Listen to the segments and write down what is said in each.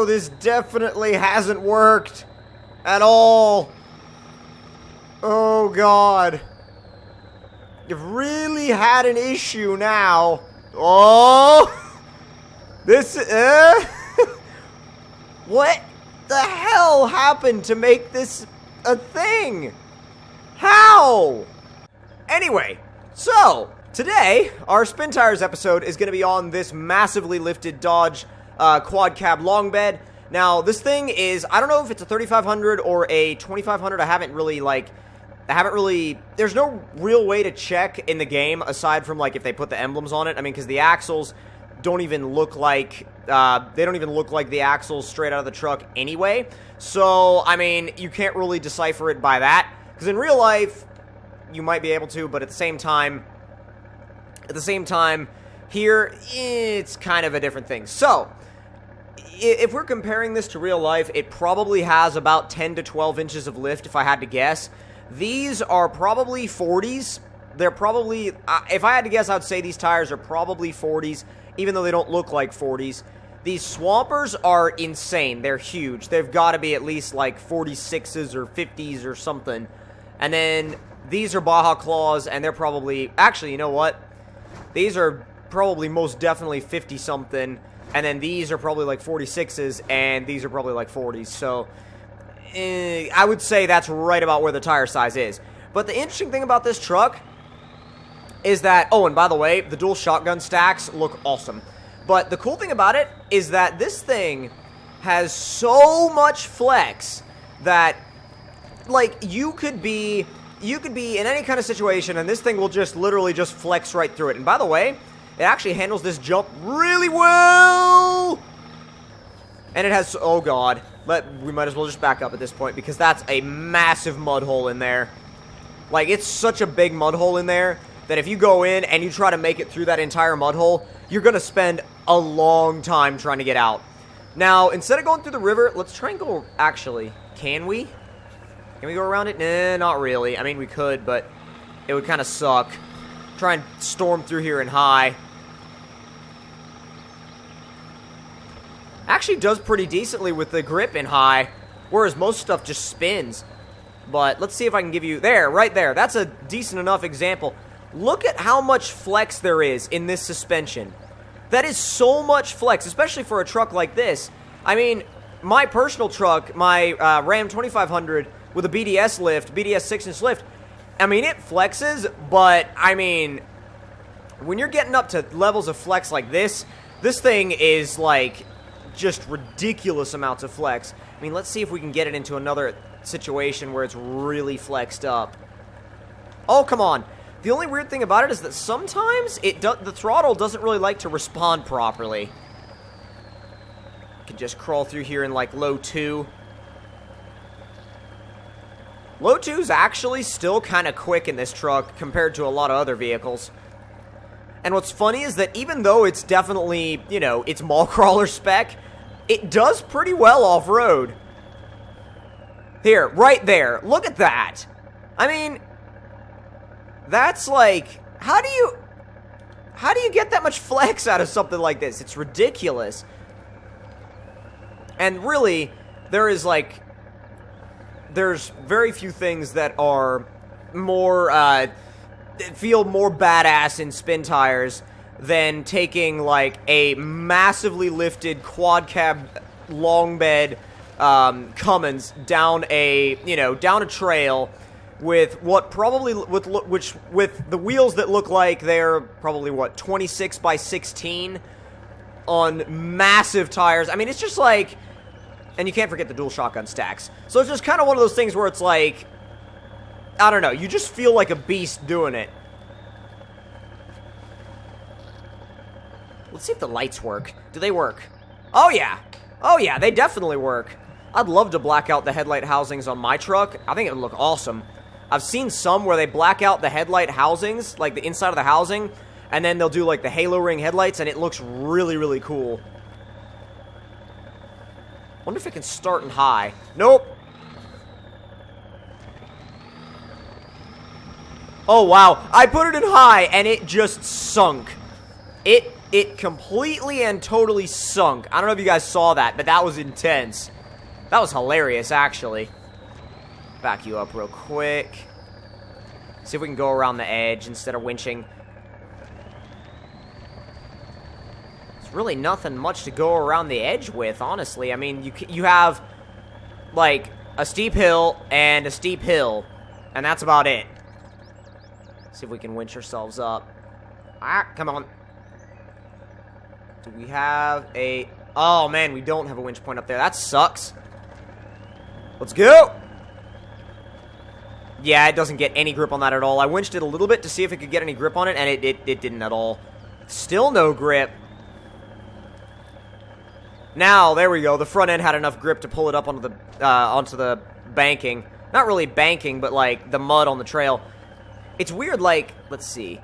Oh, this definitely hasn't worked at all. Oh, God. You've really had an issue now. Oh! This, What the hell happened to make this a thing? How? Anyway, so, today, our Spin Tires episode is going to be on this massively lifted Dodge quad cab long bed. Now, this thing is, I don't know if it's a 3500 or a 2500. I haven't really, there's no real way to check in the game aside from, like, if they put the emblems on it. I mean, because the axles don't even look like, the axles straight out of the truck anyway. So, I mean, you can't really decipher it by that. Because in real life, you might be able to, but at the same time, here, it's kind of a different thing. So, if we're comparing this to real life, it probably has about 10 to 12 inches of lift, if I had to guess. These are probably 40s. They're probably, if I had to guess, I would say these tires are probably 40s, even though they don't look like 40s. These Swampers are insane. They're huge. They've got to be at least like 46s or 50s or something. And then these are Baja Claws, and they're probably, actually, you know what? These are probably most definitely 50-something, and then these are probably like 46s, and these are probably like 40s. So, I would say that's right about where the tire size is. But the interesting thing about this truck is that, oh, and by the way, the dual shotgun stacks look awesome. But the cool thing about it is that this thing has so much flex that, like, you could be in any kind of situation, and this thing will just literally just flex right through it. And by the way, it actually handles this jump really well. And it has, oh god, we might as well just back up at this point, because that's a massive mud hole in there. Like, it's such a big mud hole in there that if you go in and you try to make it through that entire mud hole, you're gonna spend a long time trying to get out. Now, instead of going through the river, let's try and go, actually, can we? Can we go around it? Nah, not really. I mean, we could, but it would kind of suck. Try and storm through here in high. Actually does pretty decently with the grip in high, whereas most stuff just spins. But let's see if I can give you, there, right there. That's a decent enough example. Look at how much flex there is in this suspension. That is so much flex, especially for a truck like this. I mean, my personal truck, my Ram 2500 with a BDS lift, BDS 6-inch lift, I mean, it flexes, but, I mean, when you're getting up to levels of flex like this thing is, like, just ridiculous amounts of flex. I mean, let's see if we can get it into another situation where it's really flexed up. Oh, come on. The only weird thing about it is that sometimes the throttle doesn't really like to respond properly. Can just crawl through here in, like, low 2. Low 2 is actually still kind of quick in this truck compared to a lot of other vehicles. And what's funny is that even though it's definitely, you know, it's mall crawler spec, it does pretty well off-road. Here, right there. Look at that. I mean, that's like, how do you get that much flex out of something like this? It's ridiculous. And really, there's very few things that are more, feel more badass in spin tires than taking, like, a massively lifted quad cab long bed Cummins down a trail with what probably with the wheels that look like they're probably what 26 by 16 on massive tires. I mean, it's just like, and you can't forget the dual shotgun stacks. So it's just kind of one of those things where it's like, I don't know, you just feel like a beast doing it. Let's see if the lights work. Do they work? Oh yeah. Oh yeah, they definitely work. I'd love to black out the headlight housings on my truck. I think it would look awesome. I've seen some where they black out the headlight housings, like the inside of the housing, and then they'll do like the halo ring headlights, and it looks really, really cool. Wonder if it can start in high. Nope. Oh, wow. I put it in high, and it just sunk. It it completely and totally sunk. I don't know if you guys saw that, but that was intense. That was hilarious, actually. Back you up real quick. See if we can go around the edge instead of winching. There's really nothing much to go around the edge with, honestly. I mean, you have, like, a steep hill and a steep hill, and that's about it. See if we can winch ourselves up. Ah, come on. Do we have a... Oh, man, we don't have a winch point up there. That sucks. Let's go! Yeah, it doesn't get any grip on that at all. I winched it a little bit to see if it could get any grip on it, and it didn't at all. Still no grip. Now, there we go. The front end had enough grip to pull it up onto the banking. Not really banking, but, like, the mud on the trail. It's weird, like, let's see.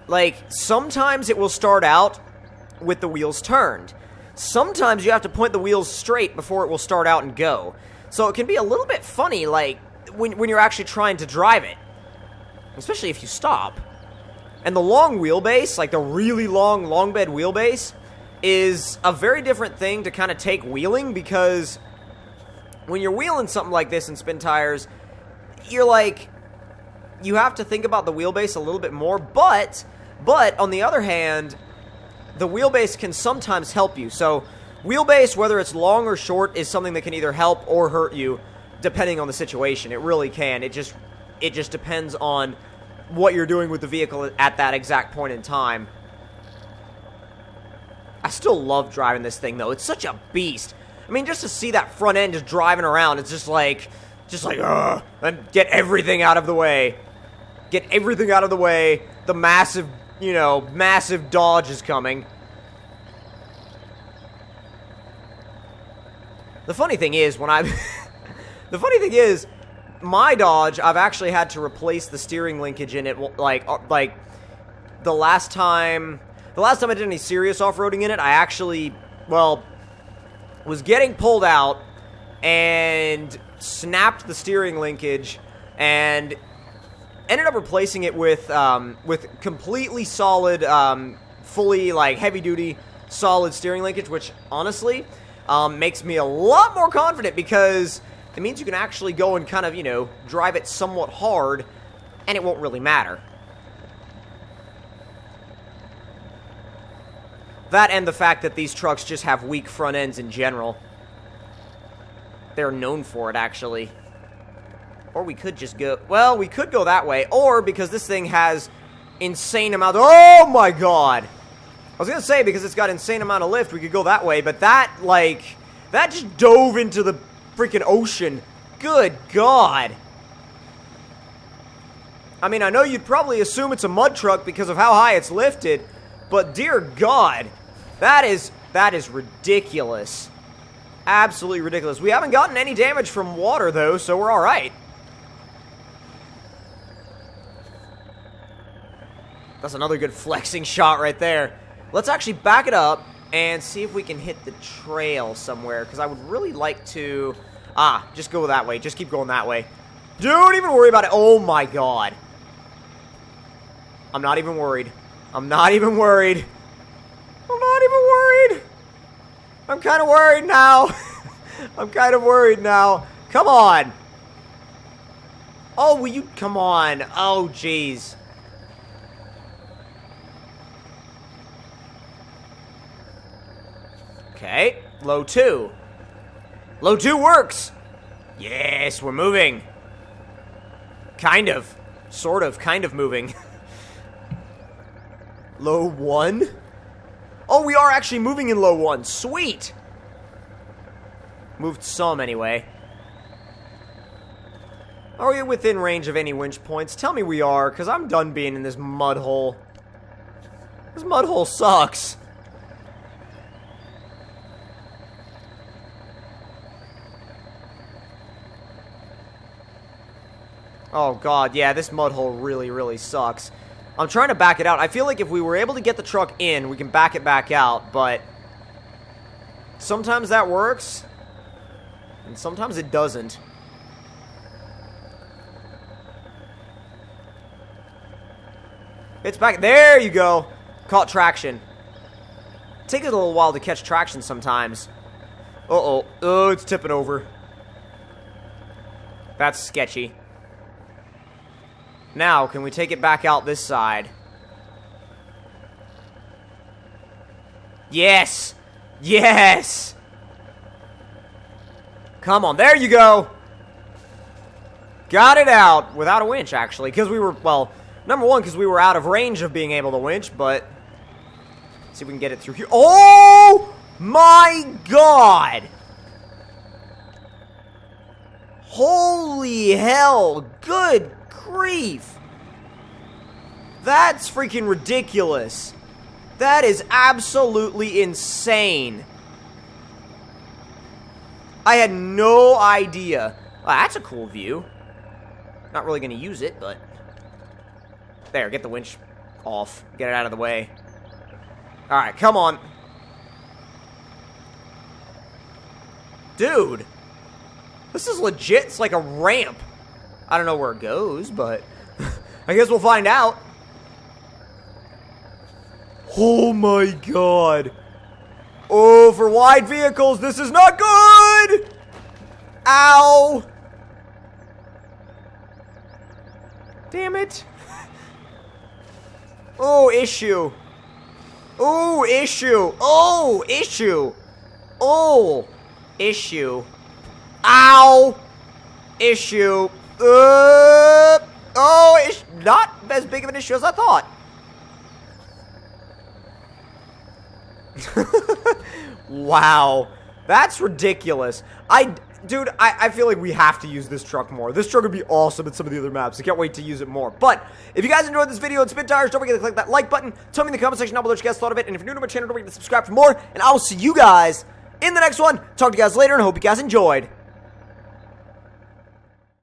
Like, sometimes it will start out with the wheels turned. Sometimes you have to point the wheels straight before it will start out and go. So it can be a little bit funny, like, when you're actually trying to drive it. Especially if you stop. And the long wheelbase, like the really long bed wheelbase, is a very different thing to kind of take wheeling, because when you're wheeling something like this in spin tires, you're like, you have to think about the wheelbase a little bit more, but on the other hand, the wheelbase can sometimes help you. So wheelbase, whether it's long or short, is something that can either help or hurt you depending on the situation. It really can. It just depends on what you're doing with the vehicle at that exact point in time. I still love driving this thing, though. It's such a beast. I mean, just to see that front end just driving around, it's just like, and get everything out of the way. Get everything out of the way. The massive, massive Dodge is coming. The funny thing is, the funny thing is, my Dodge, I've actually had to replace the steering linkage in it, like the last time I did any serious off-roading in it, I actually, was getting pulled out and snapped the steering linkage and ended up replacing it with completely solid, fully, like, heavy-duty, solid steering linkage, which, honestly, makes me a lot more confident, because it means you can actually go and kind of, drive it somewhat hard, and it won't really matter. That and the fact that these trucks just have weak front ends in general. They're known for it, actually. Or we could just go... Well, we could go that way. Or, because this thing has insane amount of... Oh, my God! I was going to say, because it's got insane amount of lift, we could go that way. But that, like... That just dove into the freaking ocean. Good God! I mean, I know you'd probably assume it's a mud truck because of how high it's lifted. But, dear God, that is ridiculous. Absolutely ridiculous. We haven't gotten any damage from water, though, so we're alright. That's another good flexing shot right there. Let's actually back it up and see if we can hit the trail somewhere, because I would really like to... just go that way. Just keep going that way. Don't even worry about it. Oh, my God. I'm not even worried. I'm not even worried. I'm not even worried. I'm kind of worried now. I'm kind of worried now. Come on. Oh, will you... Come on. Oh, jeez. Okay. Low 2. Low 2 works. Yes, we're moving. Kind of. Sort of. Kind of moving. Low 1? Oh, we are actually moving in low 1. Sweet! Moved some, anyway. Are we within range of any winch points? Tell me we are, because I'm done being in this mud hole. This mud hole sucks. Oh, God, yeah, this mud hole really, really sucks. I'm trying to back it out. I feel like if we were able to get the truck in, we can back it back out, but sometimes that works, and sometimes it doesn't. It's back. There you go. Caught traction. take it a little while to catch traction sometimes. Uh-oh. Oh, it's tipping over. That's sketchy. Now, can we take it back out this side? Yes! Yes! Come on, there you go! Got it out without a winch, actually, because we were, well, number one, because we were out of range of being able to winch, but let's see if we can get it through here. Oh my god! Holy hell, good grief. That's freaking ridiculous. That is absolutely insane. I had no idea. Oh, that's a cool view. Not really going to use it, but... There, get the winch off. Get it out of the way. Alright, come on. Dude. This is legit. It's like a ramp. I don't know where it goes, but... I guess we'll find out. Oh my god. Oh, for wide vehicles, this is not good! Ow! Damn it. Oh, issue. Oh, issue. Oh, issue. Oh, issue. Ow! Issue. Oh, it's not as big of an issue as I thought. Wow. That's ridiculous. Dude, I feel like we have to use this truck more. This truck would be awesome at some of the other maps. I can't wait to use it more. But, if you guys enjoyed this video and Spin Tires, don't forget to click that like button. Tell me in the comment section down below what you guys thought of it. And if you're new to my channel, don't forget to subscribe for more. And I will see you guys in the next one. Talk to you guys later and hope you guys enjoyed.